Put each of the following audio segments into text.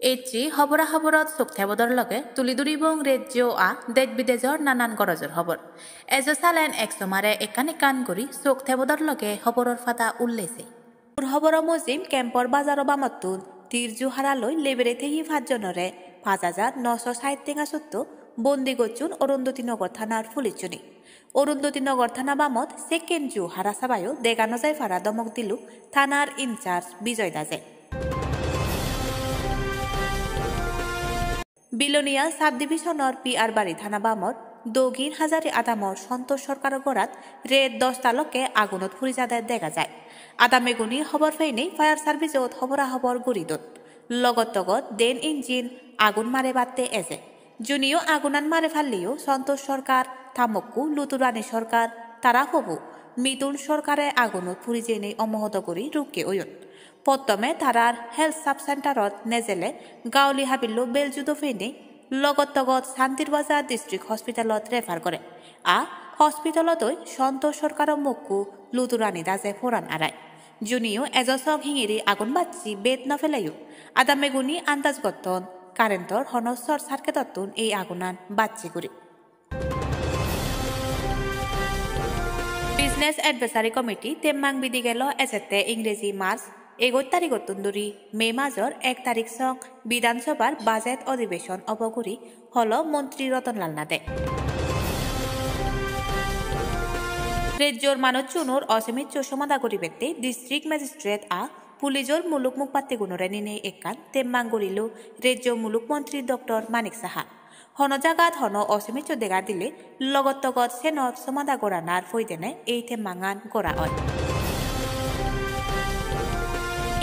এটি খবরা খবরত চোখ থেবদর লগে তুলি ধরিবং রেডিও দেশ বিদেশর নানান গরজর খবর এজো চালেন একসমারে একান একান করি চোখ থেবদর লগে খবরর ফাতা উল্লেছে খবর মজিম কেম্পর বাজার বামতুন তীরজু হারালৈ লেবেরে থেকে 5 জনরে 5,960 টেঙা সত্য বন্দি গচ্ছুন অরুন্ধতী নগর থানার পুলিশজনী অরুন্ধতী নগর থানা বামত সেকেন্ড জু হারাসাবায়ও দেগানো যায় ফারা দমক দিলু থানার ইনচার্জ বিজয় দাজে বিলোনিয়া সাব ডিভিশনের পিআর বাড়ি থানা বামর দগির হাজারি আদামর সন্তোষ সরকার গড়াত রেড 10 তালকে আগুনত ফুরি যাদের দেখা যায় আদামেগুনি খবর ফেইনেই ফায়ার সার্ভিসত খবরা খবর গুড়িদত লগত দেন ইঞ্জিন আগুন মারে বাড়তে এজে জুনিও আগুনান মারে ফাললিও সন্তোষ সরকার থামক্কু লুতুরানী সরকার তারা হবু মিতুল সরকারে আগুনত ফুরি জেনে অমহত করি রুকে ওয়ন প্রথমে তারার হেলথ সাব সেন্টারত নেজেলে গাঁৱলী হাবিল্লো বেলজুদো ফেনে লগত শান্তির বাজার ডিস্ট্রিক্ট হসপিটালত রেফার করে হসপিটালতই সন্তোষ সরকারের মুখু লুতুরানি দাজে ফোরান আড়ায় জুনিও এজসক হিঙিরি আগুন বাচ্চি বেদ না ফেলাইও আদামেগুনি আন্দাজ গত্তন কারেন্টর হনসর সার্কেতত্তুন এই আগুনান বাচ্চি করি বিজনেস এডভাইসারি কমিটি তেম্মাং বিধি গেল এসেতে ইংরেজি মার্চ 11 তারিখত তুন্দুরি মে মাসর 1 তারিখ সং বিধানসভার বাজেট অধিবেশন অবগুরি হল মন্ত্রী রতনলাল নাথে রেজ্যর মানত চুনুর অসমিত সমাধা করিবেতে ডিস্ট্রিক্ট ম্যাজিস্ট্রেট পুলিশর মুলুক মুখপাত্তি গুণরে নিনে একান তেম্মাং গড়িল রেজ্য মুলুক মন্ত্রী ডক্টর মানিক সাহা হন জাগাত হন অসমিত দেখা দিলে লগত সেনত সমাধা গড়ানার ফৈদেনে এই তেম্মাঙান গড়া হয়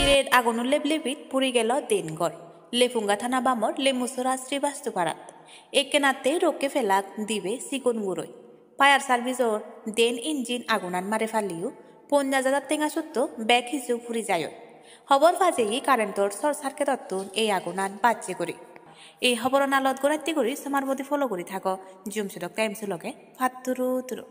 ইরেদ আগুন লেবলেবিত পুরি গেল দিনগড় লেফুঙ্গা থানা বামর লেমুসরা শ্রীবাস্তুপাড়াত একেনাতে রোকে ফেলাক দিবে সিগুন গুড়ই ফায়ার সার্ভিসর দেন ইঞ্জিন আগুনান মারে ফালিও 50,000 টেঙা সত্য ব্যাগ হিসু ফুরি যায় খবর ফাজেই কারেন্টর সর সার্কেতত্তুন এই আগুনান বাচ্চে করি এই খবর নালত গড়াইতে করি সমার মধ্যে ফলো করি থাকো জুমসুদক টাইমসুলকে ফাত্তুরু তুরু